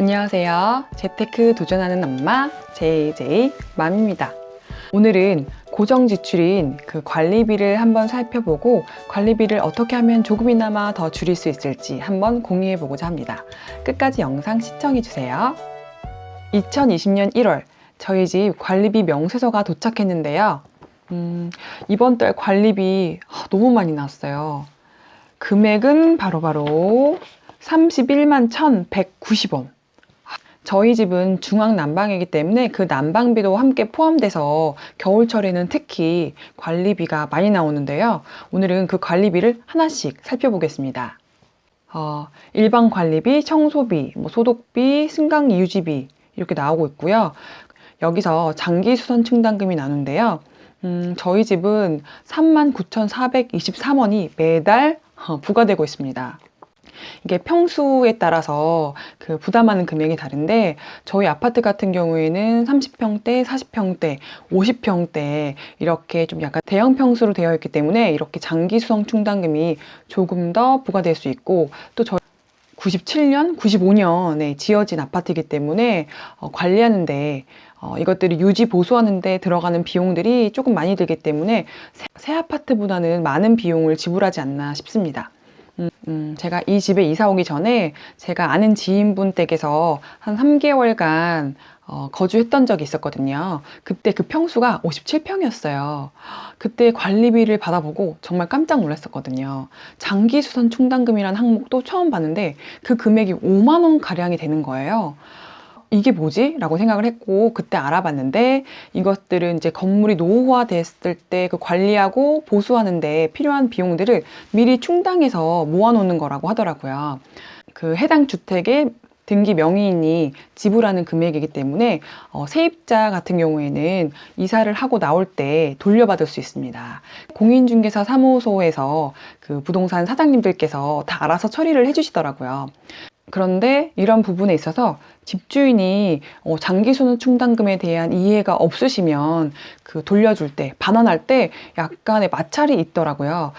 안녕하세요. 재테크 도전하는 엄마 JJ 맘입니다. 오늘은 고정 지출인 그 관리비를 한번 살펴보고 관리비를 어떻게 하면 조금이나마 더 줄일 수 있을지 한번 공유해 보고자 합니다. 끝까지 영상 시청해 주세요. 2020년 1월 저희 집 관리비 명세서가 도착했는데요. 이번 달 관리비 너무 많이 나왔어요. 금액은 바로 31만 1,190원. 저희 집은 중앙 난방이기 때문에 그 난방비도 함께 포함돼서 겨울철에는 특히 관리비가 많이 나오는데요. 오늘은 그 관리비를 하나씩 살펴보겠습니다. 일반 관리비, 청소비, 소독비, 승강기 유지비 이렇게 나오고 있고요. 여기서 장기수선 충당금이 나오는데요. 저희 집은 39,423원이 매달 부과되고 있습니다. 이게 평수에 따라서 그 부담하는 금액이 다른데 저희 아파트 같은 경우에는 30평대, 40평대, 50평대 이렇게 좀 약간 대형 평수로 되어 있기 때문에 이렇게 장기 수성 충당금이 조금 더 부과될 수 있고 또 저희 97년, 95년에 지어진 아파트이기 때문에 관리하는데 이것들이 유지 보수하는데 들어가는 비용들이 조금 많이 들기 때문에 새 아파트보다는 많은 비용을 지불하지 않나 싶습니다. 제가 이 집에 이사 오기 전에 제가 아는 지인분 댁에서 한 3개월간 거주했던 적이 있었거든요. 그때 그 평수가 57평이었어요. 그때 관리비를 받아보고 정말 깜짝 놀랐었거든요. 장기수선 충당금이라는 항목도 처음 봤는데 그 금액이 5만 원 가량이 되는 거예요. 이게 뭐지? 라고 생각을 했고 그때 알아봤는데 이것들은 이제 건물이 노후화 됐을 때 그 관리하고 보수하는데 필요한 비용들을 미리 충당해서 모아놓는 거라고 하더라고요. 그 해당 주택의 등기 명의인이 지불하는 금액이기 때문에 세입자 같은 경우에는 이사를 하고 나올 때 돌려받을 수 있습니다. 공인중개사 사무소에서 그 부동산 사장님들께서 다 알아서 처리를 해주시더라고요. 그런데 이런 부분에 있어서 집주인이 장기수선 충당금에 대한 이해가 없으시면 그 돌려줄 때, 반환할 때 약간의 마찰이 있더라고요.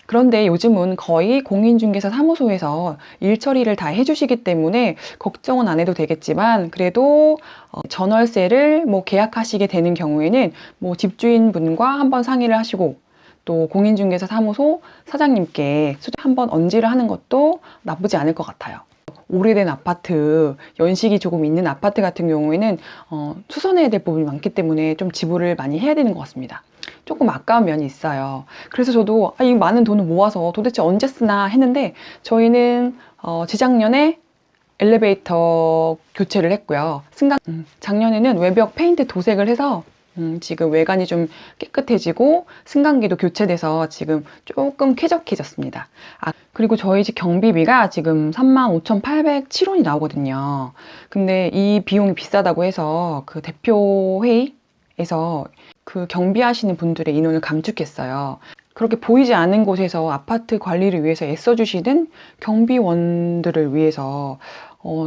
그런데 요즘은 거의 공인중개사 사무소에서 일 처리를 다 해주시기 때문에 걱정은 안 해도 되겠지만 그래도 전월세를 계약하시게 되는 경우에는 집주인분과 한번 상의를 하시고 또 공인중개사 사무소 사장님께 한번 언지를 하는 것도 나쁘지 않을 것 같아요. 오래된 아파트, 연식이 조금 있는 아파트 같은 경우에는 수선해야 될 부분이 많기 때문에 좀 지불을 많이 해야 되는 것 같습니다. 조금 아까운 면이 있어요. 그래서 저도 이 많은 돈을 모아서 도대체 언제 쓰나 했는데 저희는 재작년에 엘리베이터 교체를 했고요. 작년에는 외벽 페인트 도색을 해서 지금 외관이 좀 깨끗해지고 승강기도 교체돼서 지금 조금 쾌적해졌습니다. 그리고 저희 집 경비비가 지금 35,807원이 나오거든요. 근데 이 비용이 비싸다고 해서 그 대표회의에서 그 경비하시는 분들의 인원을 감축했어요. 그렇게 보이지 않는 곳에서 아파트 관리를 위해서 애써주시는 경비원들을 위해서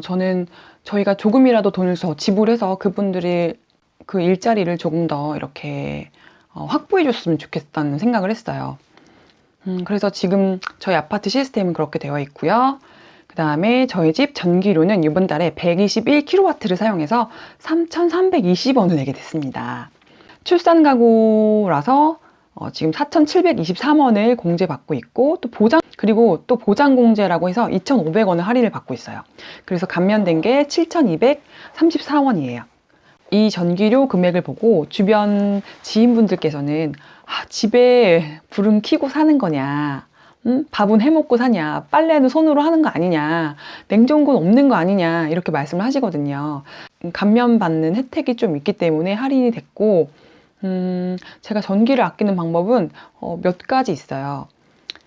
저는 저희가 조금이라도 돈을 더 지불해서 그분들이 그 일자리를 조금 더 이렇게 확보해 줬으면 좋겠다는 생각을 했어요. 그래서 지금 저희 아파트 시스템은 그렇게 되어 있고요. 그 다음에 저희 집 전기료는 이번 달에 121kW를 사용해서 3,320원을 내게 됐습니다. 출산 가구라서 지금 4,723원을 공제받고 있고 그리고 또 보장공제라고 해서 2,500원을 할인을 받고 있어요. 그래서 감면된 게 7,234원이에요. 이 전기료 금액을 보고 주변 지인분들께서는 집에 불은 켜고 사는 거냐, 밥은 해먹고 사냐, 빨래는 손으로 하는 거 아니냐, 냉장고는 없는 거 아니냐 이렇게 말씀을 하시거든요. 감면받는 혜택이 좀 있기 때문에 할인이 됐고 제가 전기를 아끼는 방법은 몇 가지 있어요.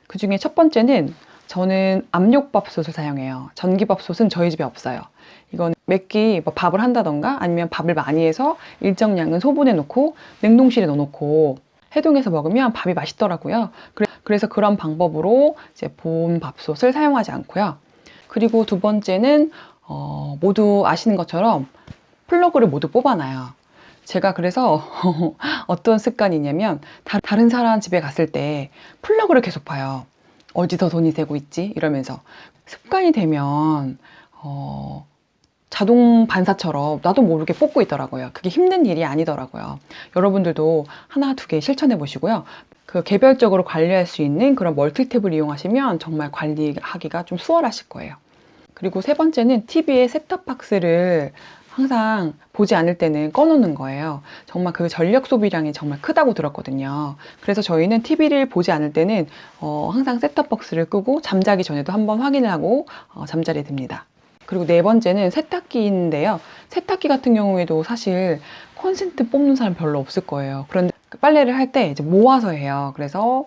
그 중에 첫 번째는 저는 압력밥솥을 사용해요. 전기밥솥은 저희 집에 없어요. 이건 몇 끼 밥을 한다던가 아니면 밥을 많이 해서 일정량은 소분해 놓고 냉동실에 넣어 놓고 해동해서 먹으면 밥이 맛있더라고요. 그래서 그런 방법으로 이제 본 밥솥을 사용하지 않고요. 그리고 두 번째는 모두 아시는 것처럼 플러그를 모두 뽑아놔요. 제가 그래서 어떤 습관이냐면 다른 사람 집에 갔을 때 플러그를 계속 봐요. 어디서 돈이 새고 있지? 이러면서 습관이 되면 자동 반사처럼 나도 모르게 뽑고 있더라고요. 그게 힘든 일이 아니더라고요. 여러분들도 하나, 두 개 실천해 보시고요. 그 개별적으로 관리할 수 있는 그런 멀티탭을 이용하시면 정말 관리하기가 좀 수월하실 거예요. 그리고 세 번째는 TV의 셋탑박스를 항상 보지 않을 때는 꺼놓는 거예요. 정말 그 전력 소비량이 정말 크다고 들었거든요. 그래서 저희는 TV를 보지 않을 때는 항상 셋탑박스를 끄고 잠자기 전에도 한번 확인을 하고 잠자리에 듭니다. 그리고 네 번째는 세탁기인데요. 세탁기 같은 경우에도 사실 콘센트 뽑는 사람 별로 없을 거예요. 그런데 빨래를 할 때 이제 모아서 해요. 그래서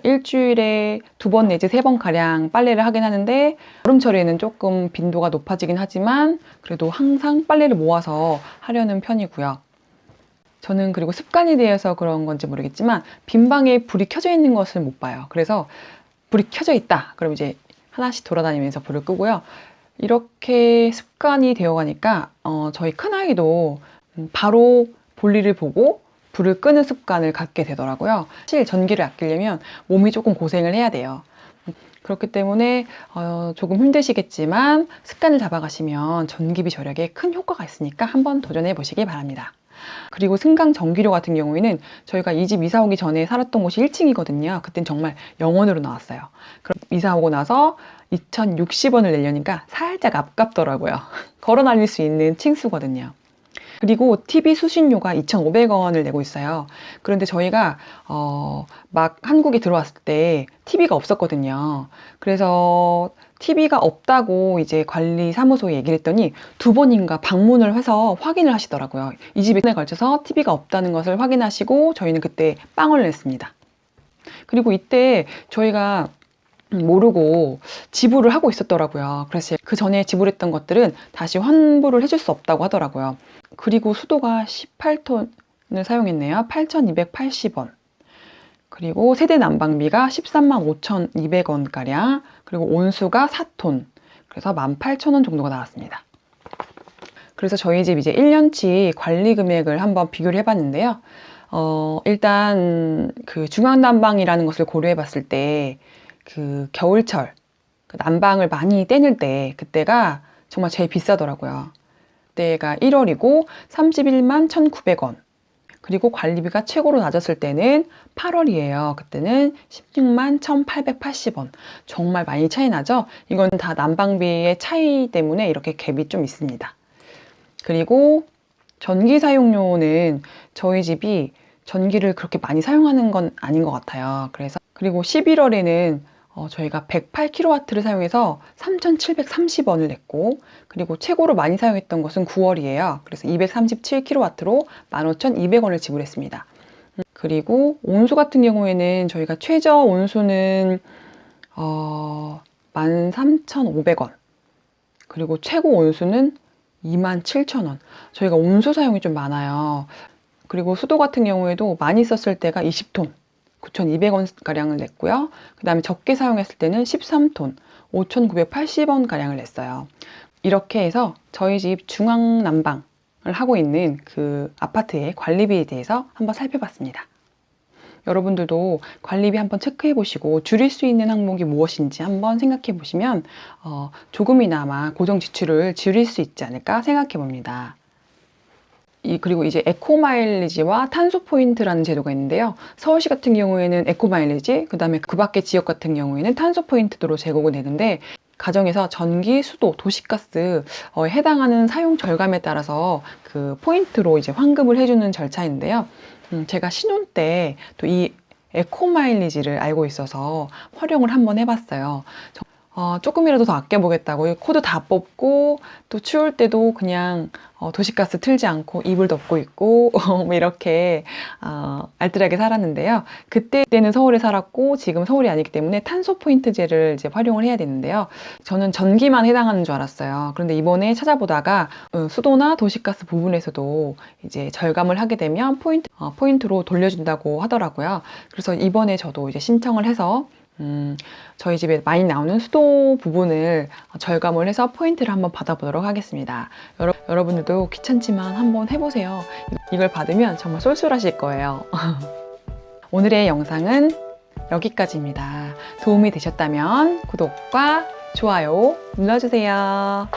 일주일에 2번 내지 3번 가량 빨래를 하긴 하는데 여름철에는 조금 빈도가 높아지긴 하지만 그래도 항상 빨래를 모아서 하려는 편이고요. 저는 그리고 습관이 되어서 그런 건지 모르겠지만 빈방에 불이 켜져 있는 것을 못 봐요. 그래서 불이 켜져 있다. 그럼 이제 하나씩 돌아다니면서 불을 끄고요. 이렇게 습관이 되어 가니까 저희 큰아이도 바로 볼일을 보고 불을 끄는 습관을 갖게 되더라고요. 사실 전기를 아끼려면 몸이 조금 고생을 해야 돼요. 그렇기 때문에 조금 힘드시겠지만 습관을 잡아가시면 전기비 절약에 큰 효과가 있으니까 한번 도전해 보시기 바랍니다. 그리고 승강 전기료 같은 경우에는 저희가 이 집 이사 오기 전에 살았던 곳이 1층이거든요. 그땐 정말 0원으로 나왔어요. 그럼 이사 오고 나서 2,060원을 내려니까 살짝 아깝더라고요. 걸어 다닐 수 있는 층수거든요. 그리고 TV 수신료가 2,500원을 내고 있어요. 그런데 저희가 막 한국에 들어왔을 때 TV가 없었거든요. 그래서 TV가 없다고 이제 관리사무소에 얘기를 했더니 2번인가 방문을 해서 확인을 하시더라고요. 이 집에 걸쳐서 TV가 없다는 것을 확인하시고 저희는 그때 빵을 냈습니다. 그리고 이때 저희가 모르고 지불을 하고 있었더라고요. 그래서 그 전에 지불했던 것들은 다시 환불을 해줄 수 없다고 하더라고요. 그리고 수도가 18톤을 사용했네요. 8,280원. 그리고 세대 난방비가 13만 5,200원가량. 그리고 온수가 4톤. 그래서 18,000원 정도가 나왔습니다. 그래서 저희 집 이제 1년치 관리 금액을 한번 비교를 해봤는데요. 일단 그 중앙난방이라는 것을 고려해 봤을 때 그 겨울철 그 난방을 많이 떼낼 때 그때가 정말 제일 비싸더라고요. 그때가 1월이고 31만 1,900원. 그리고 관리비가 최고로 낮았을 때는 8월이에요. 그때는 16만 1,880원. 정말 많이 차이 나죠? 이건 다 난방비의 차이 때문에 이렇게 갭이 좀 있습니다. 그리고 전기 사용료는 저희 집이 전기를 그렇게 많이 사용하는 건 아닌 것 같아요. 그리고 11월에는 저희가 108kW를 사용해서 3,730원을 냈고, 그리고 최고로 많이 사용했던 것은 9월이에요. 그래서 237kW로 15,200원을 지불했습니다. 그리고 온수 같은 경우에는 저희가 최저 온수는 13,500원. 그리고 최고 온수는 27,000원. 저희가 온수 사용이 좀 많아요. 그리고 수도 같은 경우에도 많이 썼을 때가 20톤. 9,200원가량을 냈고요. 그 다음에 적게 사용했을 때는 13톤, 5,980원가량을 냈어요. 이렇게 해서 저희 집 중앙난방을 하고 있는 그 아파트의 관리비에 대해서 한번 살펴봤습니다. 여러분들도 관리비 한번 체크해 보시고 줄일 수 있는 항목이 무엇인지 한번 생각해 보시면 조금이나마 고정 지출을 줄일 수 있지 않을까 생각해 봅니다. 그리고 이제 에코 마일리지와 탄소 포인트라는 제도가 있는데요. 서울시 같은 경우에는 에코 마일리지, 그 다음에 그 밖의 지역 같은 경우에는 탄소 포인트로 제공이 되는데, 가정에서 전기, 수도, 도시가스 해당하는 사용 절감에 따라서 그 포인트로 이제 환급을 해주는 절차인데요. 제가 신혼 때 또 이 에코 마일리지를 알고 있어서 활용을 한번 해봤어요. 조금이라도 더 아껴보겠다고 코드 다 뽑고, 또 추울 때도 그냥 도시가스 틀지 않고 이불 덮고 있고 뭐 이렇게 알뜰하게 살았는데요. 그때는 서울에 살았고 지금 서울이 아니기 때문에 탄소 포인트제를 이제 활용을 해야 되는데요. 저는 전기만 해당하는 줄 알았어요. 그런데 이번에 찾아보다가 수도나 도시가스 부분에서도 이제 절감을 하게 되면 포인트로 돌려준다고 하더라고요. 그래서 이번에 저도 이제 신청을 해서 저희 집에 많이 나오는 수도 부분을 절감을 해서 포인트를 한번 받아보도록 하겠습니다. 여러분들도 귀찮지만 한번 해보세요. 이걸 받으면 정말 쏠쏠하실 거예요. 오늘의 영상은 여기까지입니다. 도움이 되셨다면 구독과 좋아요 눌러주세요.